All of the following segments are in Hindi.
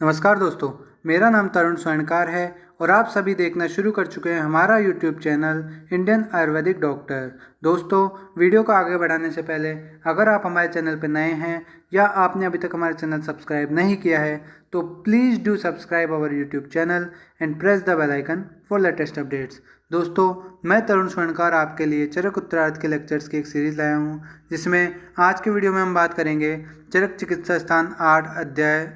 नमस्कार दोस्तों, मेरा नाम तरुण स्वर्णकार है और आप सभी देखना शुरू कर चुके हैं हमारा YouTube channel Indian Ayurvedic doctor. दोस्तों, वीडियो को आगे बढ़ाने से पहले अगर आप हमारे चैनल पर नए हैं या आपने अभी तक हमारा चैनल सब्सक्राइब नहीं किया है तो please do subscribe our YouTube channel and press the bell icon for latest updates. दोस्तों, मैं तरुण स्वर्णकार आपके लिए चरक उत्तरार्ध के लेक्चर्स की एक सीरीज़ लाया हूँ, जिसमें आज के वीडियो में हम बात करेंगे चरक चिकित्सा स्थान 8 अध्याय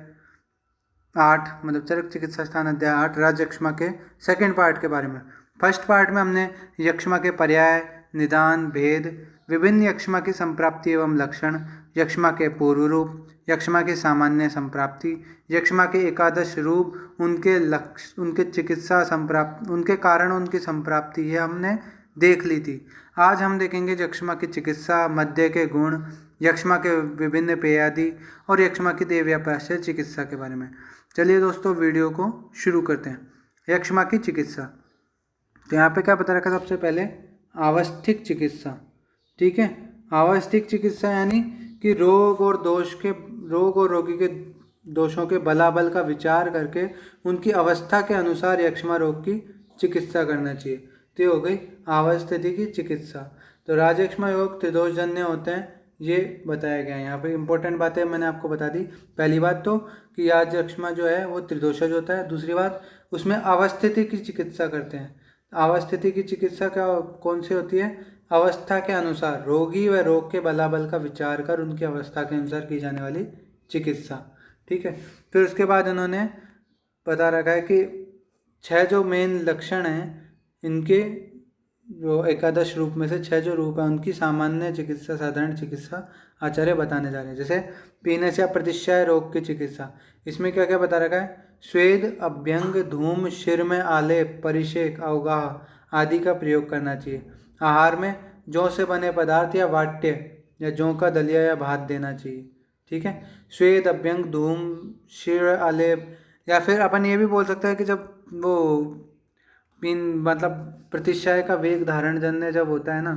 8 मतलब चरक चिकित्सा स्थान अध्याय 8 राज यक्ष्मा के सेकंड पार्ट के बारे में। फर्स्ट पार्ट में हमने यक्ष्मा के पर्याय, निदान, भेद, विभिन्न यक्ष्मा की संप्राप्ति एवं लक्षण, यक्ष्मा के पूर्व रूप, यक्ष्मा की सामान्य संप्राप्ति, यक्ष्मा के एकादश रूप, उनके लक्ष्य, उनके चिकित्सा संप्राप्ति, उनके कारण, उनकी संप्राप्ति, ये हमने देख ली थी। आज हम देखेंगे यक्ष्मा की चिकित्सा, मद्य के गुण, यक्ष्मा के विभिन्न पेयादि और यक्ष्मा की देवव्यापाश्य चिकित्सा के बारे में। चलिए दोस्तों, वीडियो को शुरू करते हैं। यक्ष्मा की चिकित्सा, तो यहाँ पे क्या पता रखा सबसे पहले, आवस्थिक चिकित्सा। ठीक है, आवस्थिक चिकित्सा यानी कि रोग और रोगी के दोषों के बलाबल का विचार करके उनकी अवस्था के अनुसार यक्ष्मा रोग की चिकित्सा करना चाहिए। तो ये हो गई आवस्थिति की चिकित्सा। तो राजयक्ष्मा योग त्रिदोषजन्य होते हैं, ये बताया गया है। यहाँ पे इंपॉर्टेंट बातें मैंने आपको बता दी। पहली बात तो कि राजयक्ष्मा जो है वो त्रिदोषज होता है। दूसरी बात, उसमें अवस्थिति की चिकित्सा करते हैं। अवस्थिति की चिकित्सा कौन सी होती है? अवस्था के अनुसार, रोगी व रोग के बलाबल का विचार कर उनकी अवस्था के अनुसार की जाने वाली चिकित्सा। ठीक है, फिर उसके बाद इन्होंने बता रखा है कि 6 जो मेन लक्षण हैं इनके, जो एकादश रूप में से 6 जो रूप है उनकी सामान्य चिकित्सा, साधारण चिकित्सा आचार्य बताने जा रहे हैं। जैसे पीनस या प्रतिशय रोग की चिकित्सा, इसमें क्या क्या बता रखा है? स्वेद, अभ्यंग, धूम, शिर में आलेप, परिषेक, अवगाह आदि का प्रयोग करना चाहिए। आहार में जौ से बने पदार्थ या वाट्य या जौ का दलिया या भात देना चाहिए। ठीक है, स्वेद, अभ्यंग, धूम, शिर, आलेप, या फिर अपन ये भी बोल सकते हैं कि जब वो मतलब प्रतिशय का वेग धारण जन्य जब होता है ना,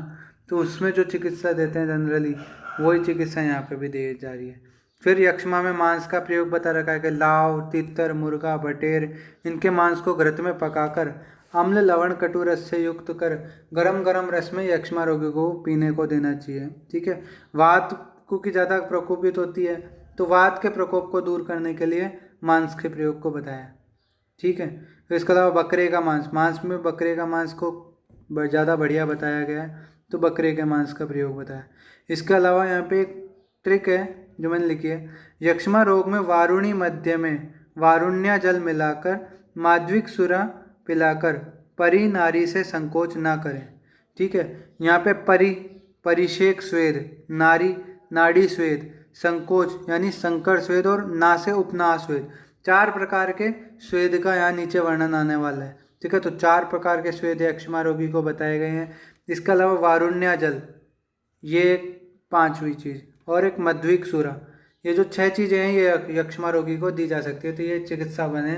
तो उसमें जो चिकित्सा देते हैं जनरली, वही चिकित्सा यहाँ पे भी दी जा रही है। फिर यक्ष्मा में मांस का प्रयोग बता रखा है कि लाव, तीतर, मुर्गा, बटेर, इनके मांस को घृत में पकाकर अम्ल, लवण, कटु रस से युक्त कर गरम गरम रस में यक्ष्मा रोगी को पीने को देना चाहिए। ठीक है, वात को की ज़्यादा प्रकोपित होती है, तो वात के प्रकोप को दूर करने के लिए मांस के प्रयोग को बताया। ठीक है, तो इसके अलावा बकरे का मांस में बकरे का मांस को ज़्यादा बढ़िया बताया गया है, तो बकरे के मांस का प्रयोग बताया। इसके अलावा यहाँ पे एक ट्रिक है जो मैंने लिखी है, यक्ष्मा रोग में वारुणी मध्य में वारुण्या जल मिलाकर माध्विक सुरा पिलाकर परी नारी से संकोच ना करें। ठीक है, यहाँ पे परिषेक स्वेद, नारी नाड़ी स्वेद, संकोच यानी संकर स्वेद और ना से उपनाह स्वेद, 4 प्रकार के स्वेद का यहाँ नीचे वर्णन आने वाला है। ठीक है, तो 4 प्रकार के स्वेद यक्ष्मा रोगी को बताए गए हैं। इसके अलावा वारुण्या जल, ये 5वीं चीज़, और एक मध्विक सुरा, ये जो 6 चीज़ें हैं ये यक्ष्मा रोगी को दी जा सकती है। तो ये चिकित्सा बने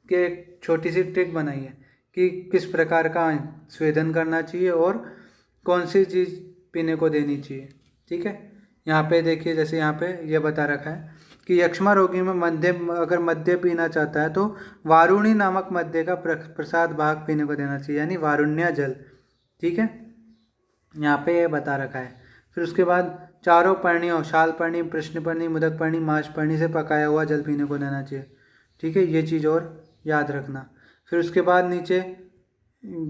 कि एक छोटी सी ट्रिक बनाई है कि किस प्रकार का स्वेदन करना चाहिए और कौन सी चीज़ पीने को देनी चाहिए। ठीक है, यहाँ पे देखिए, जैसे यहाँ पे ये बता रखा है कि यक्ष्मा रोगी में अगर मद्य पीना चाहता है तो वारुणी नामक मद्य का प्रसाद भाग पीने को देना चाहिए, यानी वारुण्या जल। ठीक है, यहाँ पे ये बता रखा है। फिर उसके बाद चारों पर्णियों, शाल पर्णी, प्रश्न पर्णी, मुदक पर्णी, माश पर्णी से पकाया हुआ जल पीने को देना चाहिए। ठीक है, ये चीज़ और याद रखना। फिर उसके बाद नीचे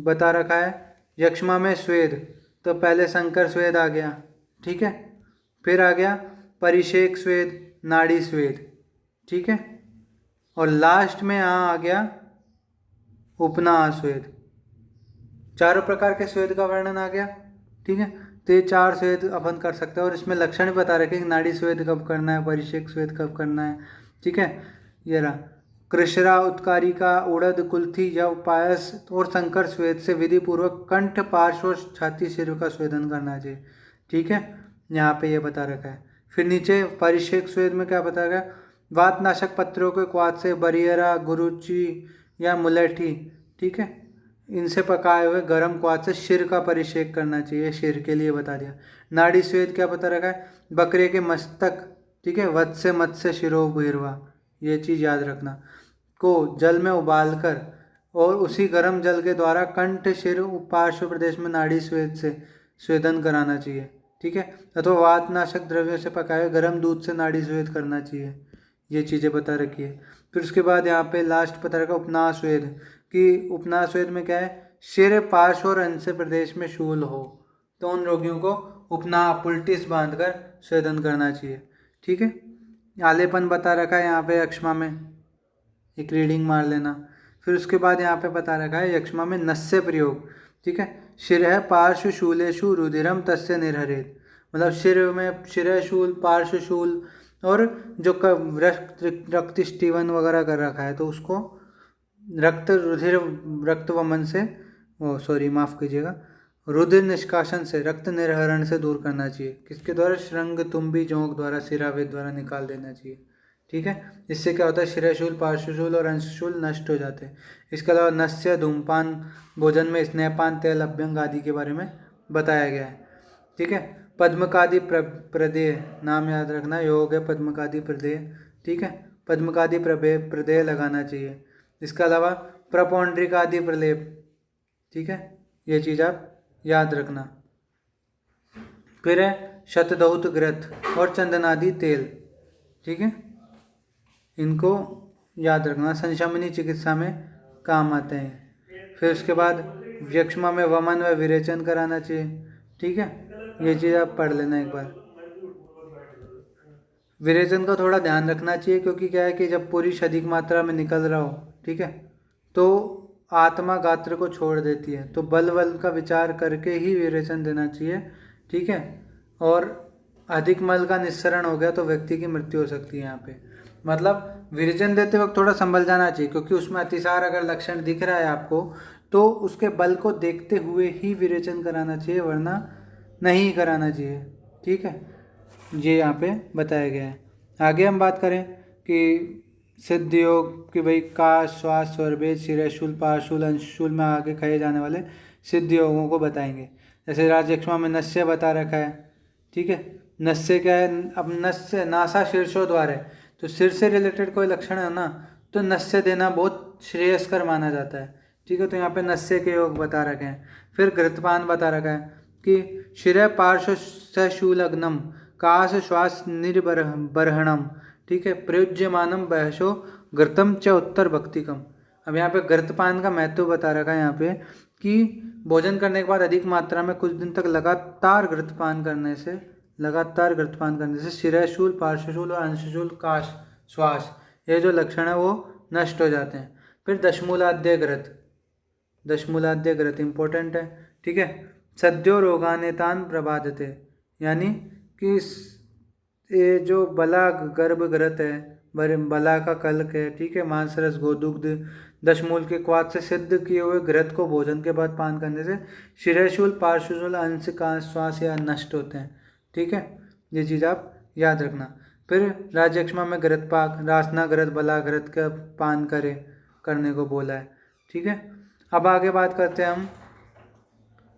बता रखा है यक्ष्मा में स्वेद, तो पहले संकर स्वेद आ गया। ठीक है, फिर आ गया परिषेक स्वेद, नाड़ी स्वेद। ठीक है, और लास्ट में यहाँ आ गया उपनाह स्वेद। 4 प्रकार के स्वेद का वर्णन आ गया। ठीक है, तो ये 4 स्वेद अपन कर सकते हैं और इसमें लक्षण भी बता रखे कि नाड़ी स्वेद कब करना है, परिषेक स्वेद कब करना है। ठीक है, ये रहा कृष्णा, उत्कारिका, उड़द, कुल्थी या पायस और संकर स्वेद से विधि पूर्वक कंठ, पार्श्व और छाती, सिर का स्वेदन करना चाहिए। ठीक है, यहाँ पे ये बता रखा है। फिर नीचे परिषेक स्वेद में क्या बताया, वातनाशक पत्रों के क्वाथ से बरियरा, गुरुची या मुलेठी, ठीक है, इनसे पकाए हुए गर्म क्वाथ से शिर का परिषेक करना चाहिए, शिर के लिए बता दिया। नाड़ी स्वेद क्या बता रखा है, बकरे के मस्तक, ठीक है, वत्स्य मत्स्य शिरो भीरवा, ये चीज़ याद रखना, को जल में उबाल कर और उसी गर्म जल के द्वारा कंठ, शिर, पार्श्व प्रदेश में नाड़ी स्वेद से स्वेदन कराना चाहिए, ठीक है। अथवा वातनाशक द्रव्यों से पकाए हुए गर्म दूध से नाड़ी स्वेद करना चाहिए, ये चीज़ें बता रखी है। फिर उसके बाद यहाँ पे लास्ट पता रखा उपनास स्वेद, कि उपनास स्वेद में क्या है, शिर, पार्श्व और अंश प्रदेश में शूल हो तो उन रोगियों को उपना पुल्टिस बांधकर स्वेदन करना चाहिए, ठीक है। आलेपन बता रखा है यहाँ पे यक्ष्मा में, एक रीडिंग मार लेना। फिर उसके बाद यहाँ पे बता रखा है यक्ष्मा में नस्य प्रयोग, ठीक है। शिरः पार्श्व शूलेषु रुधिरम तस्य निर्हरेत, मतलब शिर में शिरः शूल, पार्श्व शूल और जो रक्त स्टीवन वगैरह कर रखा है तो उसको रक्त रुधिर रक्त वमन से, ओ सॉरी माफ़ कीजिएगा, रुधिर निष्कासन से, रक्त निर्हरण से दूर करना चाहिए। किसके द्वारा, श्रृंग तुम्बी जोंक द्वारा, सिरावेद द्वारा निकाल देना चाहिए, ठीक है। इससे क्या होता है, शिरशूल, पार्श्वशूल और अंशशूल नष्ट हो जाते हैं। इसके अलावा नस्य, धूमपान, भोजन में स्नेहपान, तेल, अभ्यंग आदि के बारे में बताया गया है, ठीक है। पद्मकादि प्रदेय, नाम याद रखना, योग है पद्मकादि प्रदेय, ठीक है। पद्मकादि प्रदेय लगाना चाहिए। इसके अलावा प्रपौंड्रिक आदि प्रलेप, ठीक है, ये चीज़ आप याद रखना। फिर है शतदौत ग्रथ और चंदनादि तेल, ठीक है, इनको याद रखना, संशमनी चिकित्सा में काम आते हैं। फिर उसके बाद यक्ष्मा में वमन व विरेचन कराना चाहिए, ठीक है, ये चीज़ आप पढ़ लेना एक बार। विरेचन का थोड़ा ध्यान रखना चाहिए क्योंकि क्या है कि जब पूरी अधिक मात्रा में निकल रहा हो, ठीक है, तो आत्मा गात्र को छोड़ देती है, तो बल का विचार करके ही विरेचन देना चाहिए, ठीक है। और अधिक मल का निस्सरण हो गया तो व्यक्ति की मृत्यु हो सकती है यहाँ पे, मतलब विरेचन देते वक्त थोड़ा संभल जाना चाहिए क्योंकि उसमें अतिसार अगर लक्षण दिख रहा है आपको तो उसके बल को देखते हुए ही विरेचन कराना चाहिए, वरना नहीं कराना चाहिए, ठीक है। ये यहाँ पे बताया गया है। आगे हम बात करें कि सिद्ध योग कि भाई काश, श्वास, स्वरभेद, शिरशूल, पार्शूल, अंशशूल में आगे कहे जाने वाले सिद्ध योगों को बताएंगे। जैसे राजयक्ष्मा में नस्य बता रखा है, ठीक है। नस्य क्या है, अब नस्य नासा शीर्षोद्वार है तो सिर से रिलेटेड कोई लक्षण है ना तो नस्य देना बहुत श्रेयस्कर माना जाता है, ठीक है। तो यहाँ पे नस्य के योग बता रखे हैं। फिर घृतपान बता रखा है कि शिर पार्श्व सशूलग्नम काश श्वास निर्बर्हणम, ठीक है, प्रयुज्यमानम बहशो घृतम च उत्तर भक्तिकम। अब यहाँ पे घृतपान का महत्व बता रखा है यहाँ पे कि भोजन करने के बाद अधिक मात्रा में कुछ दिन तक लगातार घृतपान करने से शिरशूल, पार्श्वशूल और अंशशूल काश, श्वास, ये जो लक्षण है वो नष्ट हो जाते हैं। फिर दशमूलाद्य घृत इंपॉर्टेंट है, ठीक है। सद्यो रोगानेतान प्रबाधते, यानी कि ये जो बला गर्भ घृत है, बला का कल्क है, ठीक है, मांसरस, गोदुग्ध, दशमूल के क्वाथ से सिद्ध किए हुए घृत को भोजन के बाद पान करने से शिरशूल, पार्श्वशूल, अंश का श्वास या नष्ट होते हैं, ठीक है, ये चीज़ आप याद रखना। फिर राजयक्ष्मा में घृत पाक, रासना घृत, बला घृत का पान करने को बोला है, ठीक है। अब आगे बात करते हैं हम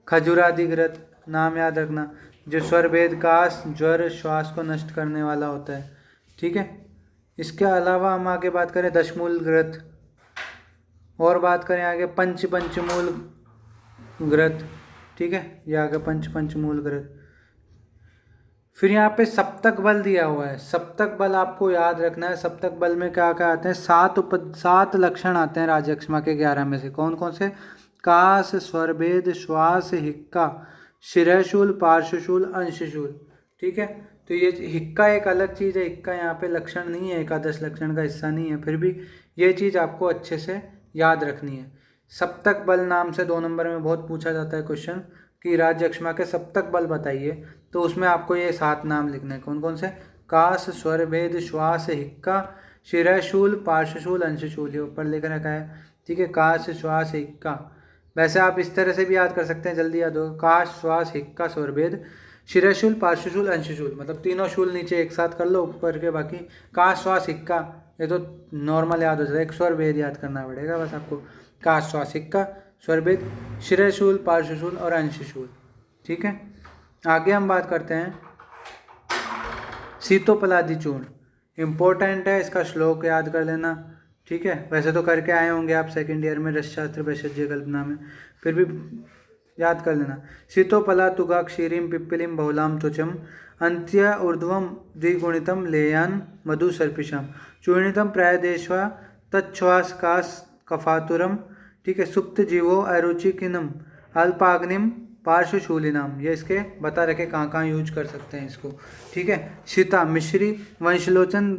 खजूरादि घृत, नाम याद रखना, जो स्वरभेद, काश, ज्वर, श्वास को नष्ट करने वाला होता है, ठीक है। इसके अलावा हम आगे बात करें दशमूल घृत, और बात करें आगे पंचमूल घृत, ठीक है, ये आगे पंचमूल घृत। फिर यहाँ पे सप्तक बल दिया हुआ है, सप्तक बल आपको याद रखना है। सप्तक बल में क्या क्या आते हैं, 7 लक्षण आते हैं राजयक्ष्मा के 11 में से। कौन कौन से, काश, स्वरभेद, श्वास, हिक्का, शिरशूल, पार्श्वशूल, अंशशूल, ठीक है। तो ये हिक्का एक अलग चीज़ है, हिक्का यहाँ पे लक्षण नहीं है, एकादश लक्षण का हिस्सा नहीं है, फिर भी ये चीज़ आपको अच्छे से याद रखनी है। सप्तक बल नाम से 2 नंबर में बहुत पूछा जाता है क्वेश्चन कि राज्यक्ष्मा के सप्तक बल बताइए, तो उसमें आपको ये 7 नाम लिखने हैं। कौन कौन से, काश, स्वरभेद, श्वास, हिक्का, शिरशूल, पार्श्वशूल, अंशशूल, ये ऊपर लिख रखा है, ठीक है। काश, श्वास, हिक्का, वैसे आप इस तरह से भी याद कर सकते हैं, जल्दी याद होगा, काश, श्वास, हिक्का, स्वरभेद, शिरशूल, पार्श्वशूल, अंशशूल, मतलब तीनों शूल नीचे एक साथ कर लो, ऊपर के बाकी का स्वा सिक्का, ये तो नॉर्मल याद हो जाता है, एक स्वर भेद याद करना पड़ेगा बस आपको। का स्वा सिक्का, स्वर भेद, शिरशूल, पार्श्वशूल और अंशशूल। ठीक है, आगे हम बात करते हैं सीतोपलादि चूर्ण। इम्पोर्टेंट है, इसका श्लोक याद कर लेना। ठीक है, वैसे तो करके आए होंगे आप सेकंड ईयर में रसशास्त्र भेषज कल्पना में, फिर भी याद कर लेना। शीतोपला तुगा क्षीरिम पिप्पिलिम बहुलाम त्वचम अंत्य ऊर्ध्वम द्विगुणितम लेयान मधु सर्पिशम चूर्णितम प्रायदेशवा तच्छ्वास कास कफातुरम। ठीक है, सुप्त जीवो अरुचिकिनम अल्पाग्निम पार्श्वशूलिनाम, ये इसके बता रखे कहाँ यूज कर सकते हैं इसको। ठीक है, सीता, मिश्री, वंशलोचन,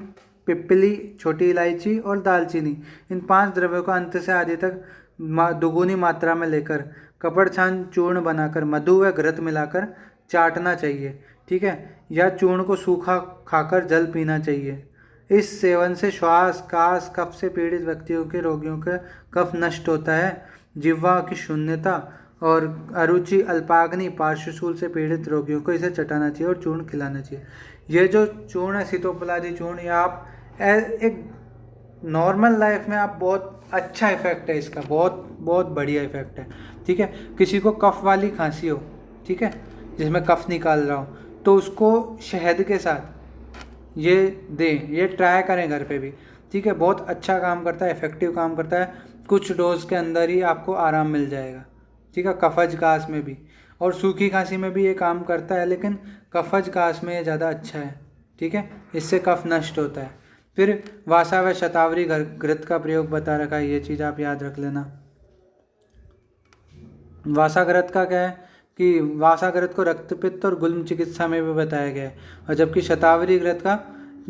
पिप्पली, छोटी इलायची और दालचीनी, इन 5 द्रव्यों का अंत से आदि तक दुगुनी मात्रा में लेकर कपड़ छान चूर्ण बनाकर मधु व घृत मिलाकर चाटना चाहिए। ठीक है, या चूर्ण को सूखा खाकर जल पीना चाहिए। इस सेवन से श्वास, कास, कफ से पीड़ित व्यक्तियों के रोगियों का कफ नष्ट होता है। जिह्वा की शून्यता और अरुचि, अल्पाग्नि, पार्श्वशूल से पीड़ित रोगियों को इसे चटाना चाहिए और चूर्ण खिलाना चाहिए। ये जो चूर्ण है सीतोपलादि चूर्ण, या आप एक नॉर्मल लाइफ में आप बहुत अच्छा इफेक्ट है इसका, बहुत बहुत बढ़िया इफेक्ट है। ठीक है, किसी को कफ वाली खांसी हो, ठीक है, जिसमें कफ निकाल रहा हो, तो उसको शहद के साथ ये दें, ये ट्राई करें घर पे भी। ठीक है, बहुत अच्छा काम करता है, इफेक्टिव काम करता है, कुछ डोज के अंदर ही आपको आराम मिल जाएगा। ठीक है, कफज कास में भी और सूखी खांसी में भी ये काम करता है, लेकिन कफज कास में ये ज़्यादा अच्छा है। ठीक है, इससे कफ नष्ट होता है। फिर वासा व शतावरी घृत का प्रयोग बता रखा है, ये चीज़ आप याद रख लेना। वासा घृत का क्या है कि वासा घृत को रक्तपित्त और गुल्म चिकित्सा में भी बताया गया है, और जबकि शतावरी घृत का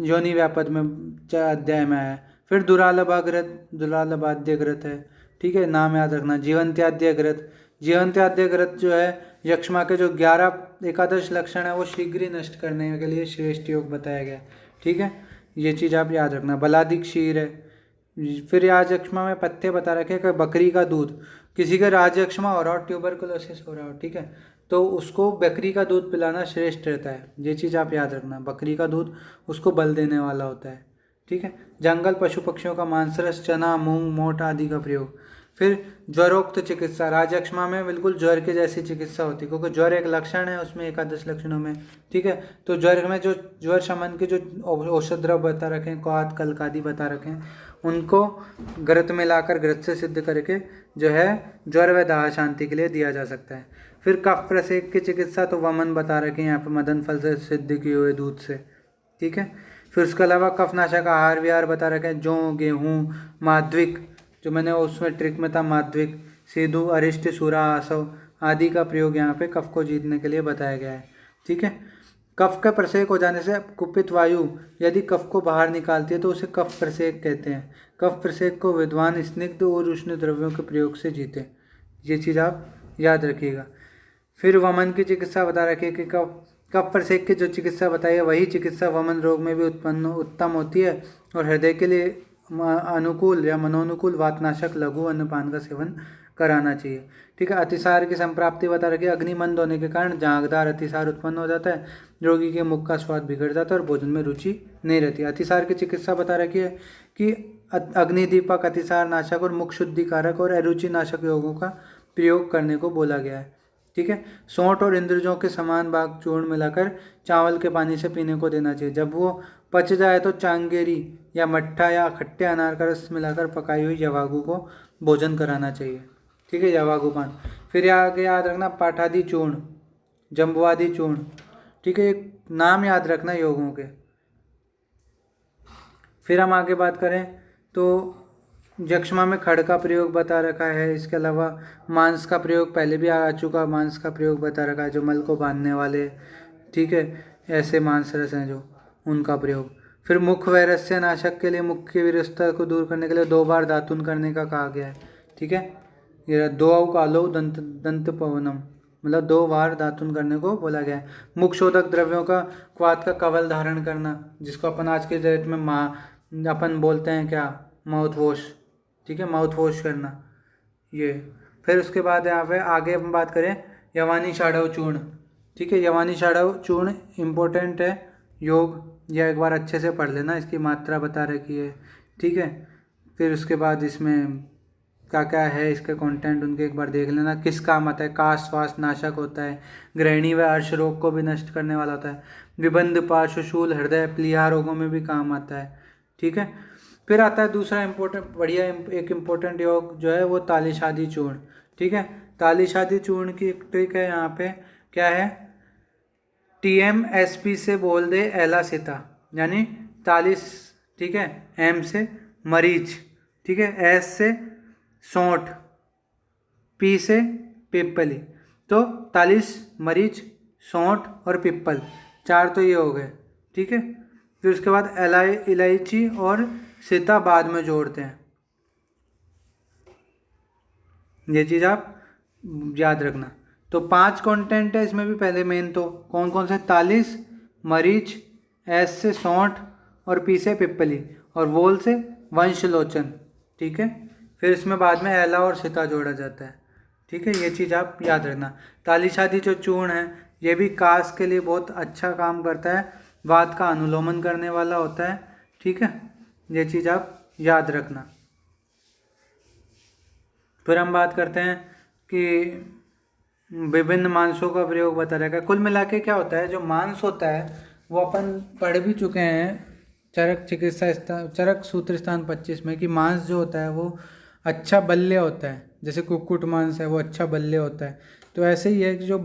योनि व्यापद में अध्याय में आया है। फिर दुरालभा घृत, दुरालभाद्य घृत है। ठीक है, नाम याद रखना। जीवंत्याद्य घृत, जीवंत्याद्य घृत जो है यक्ष्मा के जो 11 एकादश लक्षण है वो शीघ्र ही नष्ट करने के लिए श्रेष्ठ योग बताया गया। ठीक है, ये चीज़ आप याद रखना। बलादि क्षीर है। फिर राजयक्ष्मा में पत्ते बता रखे कि बकरी का दूध, किसी का राजयक्ष्मा हो रहा हो, ट्यूबरकुलोसिस हो रहा हो, ठीक है, तो उसको बकरी का दूध पिलाना श्रेष्ठ रहता है। ये चीज़ आप याद रखना, बकरी का दूध उसको बल देने वाला होता है। ठीक है, जंगल पशु पक्षियों का मांसरस, चना, मूंग, मोठ आदि का प्रयोग। फिर ज्वरोक्त चिकित्सा, राजयक्ष्मा में बिल्कुल ज्वर के जैसी चिकित्सा होती है, क्योंकि ज्वर एक लक्षण है उसमें एकादश लक्षणों में। ठीक है, तो ज्वर में जो ज्वर शमन के जो औषध द्रव्य बता रखे हैं, क्वाथ, कल्क आदि बता रखे हैं, उनको घृत में लाकर घृत से सिद्ध करके जो है ज्वर व दाह शांति के लिए दिया जा सकता है। फिर कफ प्रसेक की चिकित्सा तो वमन बता रखे हैं यहाँ पे, मदन फल से सिद्ध किए हुए दूध से। ठीक है, फिर उसके अलावा कफनाशक आहार विहार बता रखे हैं, जौ, गेहूँ, माध्विक, जो मैंने उसमें ट्रिक में था, माध्विक, सेधु, अरिष्ट, सूरा, आसव आदि का प्रयोग यहाँ पे कफ को जीतने के लिए बताया गया है। ठीक है, कफ का प्रसेक हो जाने से कुपित वायु यदि कफ को बाहर निकालती है तो उसे कफ प्रसेक कहते हैं। कफ प्रसेक को विद्वान स्निग्ध और उष्ण द्रव्यों के प्रयोग से जीते, ये चीज़ आप याद रखिएगा। फिर वमन की चिकित्सा बता रखी है कि कफ प्रसेक की जो चिकित्सा बताई है वही चिकित्सा वमन रोग में भी उत्तम होती है, और हृदय के लिए अनुकूल या मनोनुकूल वातनाशक लघु अन्नपान का सेवन कराना चाहिए। ठीक है, अतिसार की संप्राप्ति बता रखी है, अग्निमंद होने के कारण झागदार अतिसार उत्पन्न हो जाता है, रोगी के मुख का स्वाद बिगड़ जाता है और भोजन में रुचि नहीं रहती। अतिसार की चिकित्सा बता रखी है कि अग्निदीपक, अतिसार नाशक और मुख शुद्धिकारक और अरुचि नाशक योगों का प्रयोग करने को बोला गया है। ठीक है, सौंठ और इंद्रजों के समान भाग चूर्ण मिलाकर चावल के पानी से पीने को देना चाहिए। जब वो पच जाए तो चांगेरी या मट्ठा या खट्टे अनार का रस मिलाकर पकाई हुई यवागु को भोजन कराना चाहिए। ठीक है, यवागु पान। फिर आगे याद रखना पाठादि चूर्ण, जम्बुआदि चूर्ण। ठीक है, एक नाम याद रखना योगों के। फिर हम आगे बात करें तो यक्ष्मा में खड़ का प्रयोग बता रखा है। इसके अलावा मांस का प्रयोग पहले भी आ चुका, मांस का प्रयोग बता रखा है, जो मल को बांधने वाले, ठीक है, ऐसे मांस रस हैं जो, उनका प्रयोग। फिर मुख वैरस्य नाशक के लिए, मुख की विरसता को दूर करने के लिए 2 बार दातुन करने का कहा गया है। ठीक है, ये 2 कालो दंत पवनम, मतलब 2 बार दातुन करने को बोला गया है। मुख शोधक द्रव्यों का क्वाथ का कवल धारण करना, जिसको अपन आज के डेट में अपन बोलते हैं क्या, माउथ वॉश। ठीक है, माउथ वॉश करना ये। फिर उसके बाद यहाँ पे आगे हम बात करें यवानी शाढ़व चूर्ण। ठीक है। यवानी शाड़ा चूर्ण इम्पोर्टेंट है योग, यह एक बार अच्छे से पढ़ लेना, इसकी मात्रा बता रखी है, ठीक है। फिर उसके बाद इसमें क्या क्या है इसके कंटेंट उनके एक बार देख लेना। किस काम आता है, काश स्वास्थ्य नाशक होता है, ग्रहणी व अर्श रोग को भी नष्ट करने वाला होता है, विबंध पार्श्वशूल हृदय प्लीहा रोगों में भी काम आता है, ठीक है। फिर आता है दूसरा इम्पोर्टेंट बढ़िया एक इम्पोर्टेंट योग जो है वो तालिशादी चूर्ण, ठीक है। तालिशादी चूर्ण की एक ट्रिक है यहाँ पे, क्या है, TMSP से बोल दे एला सीता, यानी तालिस, ठीक है, M से मरीच, ठीक है, S से सौंठ, P से पिप्पली। तो तालिस, मरीच, सौंठ और पिप्पल, 4 तो ये हो गए, ठीक है। फिर उसके बाद इलायची और सीता बाद में जोड़ते हैं, ये चीज़ आप याद रखना। तो 5 कंटेंट है इसमें भी, पहले मेन तो कौन कौन से, तालिस, मरीच, S से सौंठ और P से पिप्पली और वोल से वंशलोचन, ठीक है। फिर इसमें बाद में एला और सीता जोड़ा जाता है, ठीक है। ये चीज़ आप याद रखना। तालिशादी जो चूर्ण है ये भी कास के लिए बहुत अच्छा काम करता है, वात का अनुलोमन करने वाला होता है, ठीक है। ये चीज़ आप याद रखना। फिर हम बात करते हैं कि विभिन्न मांसों का प्रयोग बता रहेगा। कुल मिला के क्या होता है, जो मांस होता है वो अपन पढ़ भी चुके हैं चरक सूत्र स्थान 25 में, कि मांस जो होता है वो अच्छा बल्य होता है, जैसे कुक्कुट मांस है वो अच्छा बल्य होता है। तो ऐसे ही है कि जो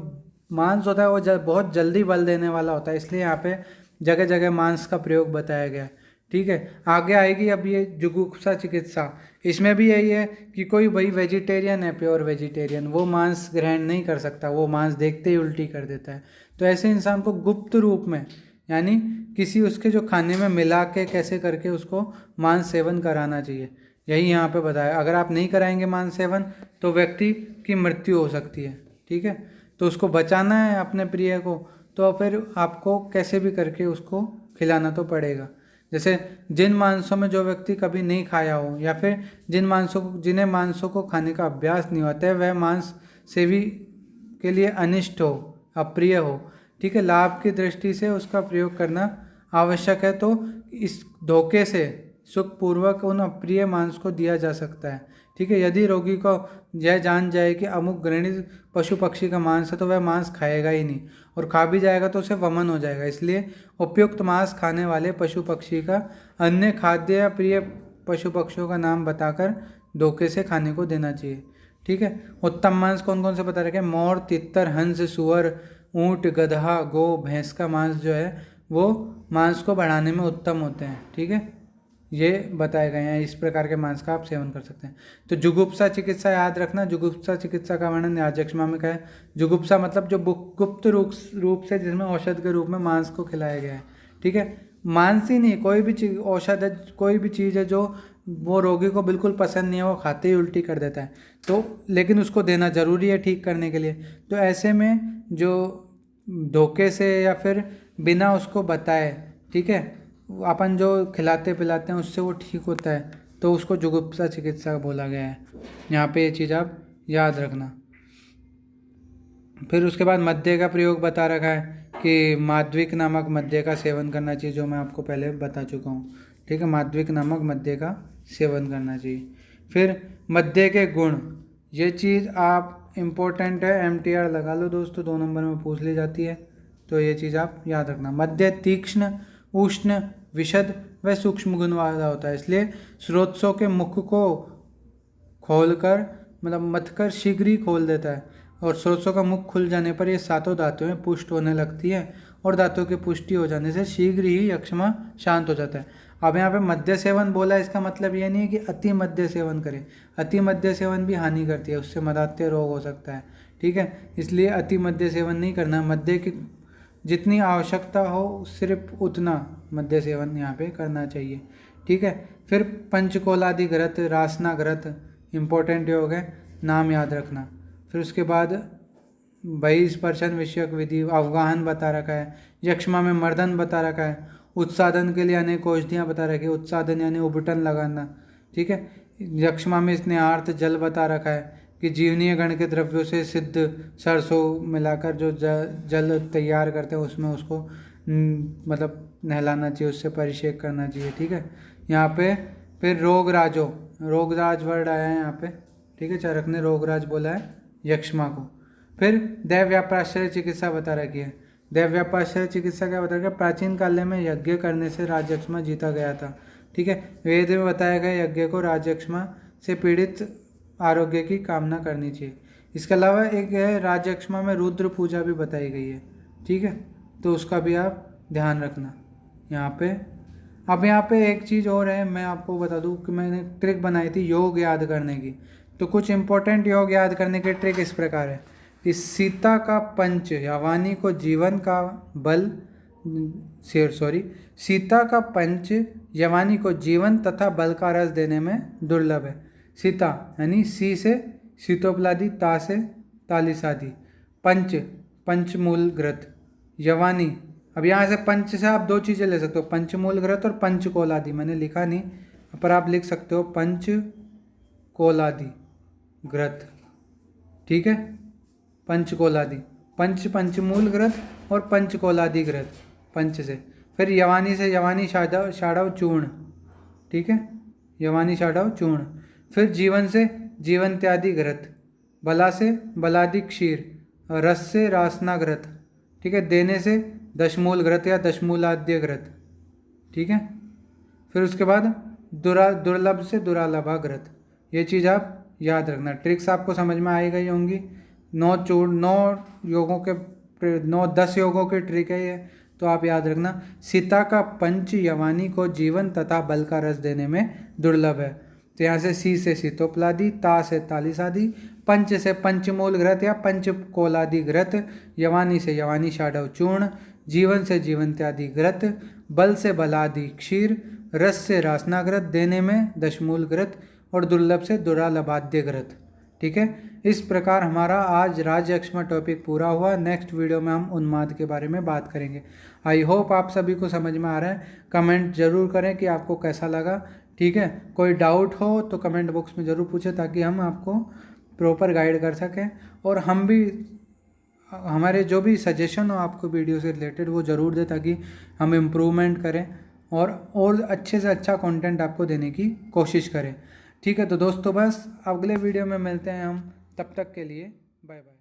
मांस होता है वो बहुत जल्दी बल देने वाला होता है, इसलिए यहाँ पे जगह जगह मांस का प्रयोग बताया गया है, ठीक है। आगे आएगी अब ये जुगुप्सा चिकित्सा, इसमें भी यही है कि कोई भाई वेजिटेरियन है, प्योर वेजिटेरियन, वो मांस ग्रहण नहीं कर सकता, वो मांस देखते ही उल्टी कर देता है। तो ऐसे इंसान को गुप्त रूप में, यानी किसी उसके जो खाने में मिला के कैसे करके उसको मांस सेवन कराना चाहिए, यही यहाँ पे बताया। अगर आप नहीं कराएंगे मांस सेवन तो व्यक्ति की मृत्यु हो सकती है, ठीक है। तो उसको बचाना है अपने प्रिय को, तो फिर आपको कैसे भी करके उसको खिलाना तो पड़ेगा। जैसे जिन मांसों में जो व्यक्ति कभी नहीं खाया हो, या फिर जिन्हें मांसों को खाने का अभ्यास नहीं होता है, वह मांस सेवी के लिए अनिष्ट हो, अप्रिय हो, ठीक है, लाभ की दृष्टि से उसका प्रयोग करना आवश्यक है। तो इस धोखे से सुखपूर्वक उन अप्रिय मांस को दिया जा सकता है, ठीक है। यदि रोगी को यह जान जाए कि अमुक घृणित पशु पक्षी का मांस है तो वह मांस खाएगा ही नहीं, और खा भी जाएगा तो उसे वमन हो जाएगा। इसलिए उपयुक्त मांस खाने वाले पशु पक्षी का अन्य खाद्य या प्रिय पशु पक्षियों का नाम बताकर धोखे से खाने को देना चाहिए, ठीक है। उत्तम मांस कौन कौन से बता रखे, मोर, तितर, हंस, सुअर, ऊँट, गधा, गो, भैंस का मांस जो है वो मांस को बढ़ाने में उत्तम होते हैं, ठीक है। ये बताए गए हैं, इस प्रकार के मांस का आप सेवन कर सकते हैं। तो जुगुप्सा चिकित्सा याद रखना, जुगुप्सा चिकित्सा का वर्णन याजक्षमा में का है। जुगुप्सा मतलब जो गुप्त रूप से जिसमें औषध के रूप में मांस को खिलाया गया है, ठीक है। मांस ही नहीं, कोई भी चीज औषध है, कोई भी चीज़ है जो वो रोगी को बिल्कुल पसंद नहीं है, वो खाते ही उल्टी कर देता है, तो लेकिन उसको देना जरूरी है ठीक करने के लिए। तो ऐसे में जो धोखे से या फिर बिना उसको बताए, ठीक है, अपन जो खिलाते पिलाते हैं उससे वो ठीक होता है, तो उसको जुगुप्सा चिकित्सा बोला गया है। यहाँ पे ये चीज़ आप याद रखना। फिर उसके बाद मद्य का प्रयोग बता रखा है कि माध्विक नामक मद्य का सेवन करना चाहिए, जो मैं आपको पहले बता चुका हूँ, ठीक है। माध्विक नामक मद्य का सेवन करना चाहिए। फिर मद्य के गुण, ये चीज़ आप इम्पोर्टेंट है, MTR लगा लो दोस्तों, 2 नंबर में पूछ ली जाती है, तो ये चीज़ आप याद रखना। मद्य तीक्ष्ण, उष्ण, विशद व सूक्ष्म गुण वाला होता है, इसलिए स्रोतसों के मुख को खोलकर, मतलब मथकर शीघ्र ही खोल देता है, और स्रोतसों का मुख खुल जाने पर ये सातों धातुएं पुष्ट होने लगती है, और धातुओं की पुष्टि हो जाने से शीघ्र ही यक्ष्मा शांत हो जाता है। अब यहाँ पे मद्य सेवन बोला, इसका मतलब ये नहीं है कि अति मद्य सेवन करें, अति मद्य सेवन भी हानि करती है, उससे मदात्य रोग हो सकता है, ठीक है। इसलिए अति मद्य सेवन नहीं करना, मद्य की जितनी आवश्यकता हो सिर्फ उतना मद्य सेवन यहाँ पे करना चाहिए, ठीक है। फिर पंचकोलादि घृत, रासना घृत इम्पोर्टेंट योग है, नाम याद रखना। फिर उसके बाद बहिस्पर्शन विषयक विधि, अवगाहन बता रखा है, यक्ष्मा में मर्दन बता रखा है, उत्सादन के लिए अनेक औषधियाँ बता रखी है, उत्सादन यानी उबटन लगाना, ठीक है। यक्ष्मा में स्नेहार्थ जल बता रखा है, कि जीवनीय गण के द्रव्यों से सिद्ध सरसों मिलाकर जो जल तैयार करते हैं उसमें उसको मतलब नहलाना चाहिए, उससे परिषेक करना चाहिए। ठीक है, यहाँ पे फिर रोगराज वर्ड आया है यहाँ पे। ठीक है, चरक ने रोगराज बोला है यक्ष्मा को। फिर दैवव्यापाश्रय चिकित्सा बता रखी है। दैवव्यापाश्रय चिकित्सा क्या बता रखा है? प्राचीन काल में यज्ञ करने से राजयक्ष्मा जीता गया था। ठीक है, वेद में बताया गया यज्ञ को राजयक्ष्मा से पीड़ित आरोग्य की कामना करनी चाहिए। इसके अलावा एक है राजयक्ष्मा में रुद्र पूजा भी बताई गई है। ठीक है, तो उसका भी आप ध्यान रखना यहाँ पे। अब यहाँ पे एक चीज़ और है, मैं आपको बता दूँ कि मैंने ट्रिक बनाई थी योग याद करने की। तो कुछ इंपॉर्टेंट योग याद करने की ट्रिक इस प्रकार है कि सीता का पंच यवानी को जीवन का बल सीता का पंच यवानी को जीवन तथा बल का रस देने में दुर्लभ है। सीता यानी सी से शीतोपलादी, ता से तालिसादी, पंचमूल घृत, यवानी। अब यहाँ से पंच से आप दो चीज़ें ले सकते हो, पंचमूल घृत और पंचकोलादि। मैंने लिखा नहीं, पर आप लिख सकते हो पंचकोलादि घृत। ठीक है, पंचकोलादि, पंचमूल घृत और पंचकोलादि घृत, पंच से। फिर यवानी से यवानी शाढ़व चूर्ण। ठीक है, यवानी शाढ़व चूर्ण। फिर जीवन से जीवंत्यादि घृत, बला से बलादि क्षीर, रस से रासना घृत। ठीक है, देने से दशमूल घृत या दशमूलाद्य घृत। ठीक है, फिर उसके बाद दुर्लभ से दुरालभा घृत। ये चीज़ आप याद रखना। ट्रिक्स आपको समझ में आई गई होंगी। 10 योगों की ट्रिक है ये, तो आप याद रखना। सीता का पंच यवानी को जीवन तथा बल का रस देने में दुर्लभ है। तो यहाँ से सी से शीतोपलादी, ता से तालिसादी, पंच से पंचमूल घृत या पंचकोलादि घृत, यवानी से यवानी शाढ़व चूर्ण, जीवन से जीवंत्यादि घृत, बल से बलादि क्षीर, रस से रासना घृत, देने में दशमूल घृत और दुर्लभ से दुरालभाद्य घृत। ठीक है, इस प्रकार हमारा आज राजयक्ष्मा टॉपिक पूरा हुआ। नेक्स्ट वीडियो में हम उन्माद के बारे में बात करेंगे। आई होप आप सभी को समझ में आ रहा है। कमेंट जरूर करें कि आपको कैसा लगा। ठीक है, कोई डाउट हो तो कमेंट बॉक्स में ज़रूर पूछें, ताकि हम आपको प्रॉपर गाइड कर सकें। और हम भी हमारे जो भी सजेशन हो आपको वीडियो से रिलेटेड वो ज़रूर दें, ताकि हम इम्प्रूवमेंट करें और अच्छे से अच्छा कंटेंट आपको देने की कोशिश करें। ठीक है, तो दोस्तों बस अगले वीडियो में मिलते हैं हम। तब तक के लिए बाय बाय।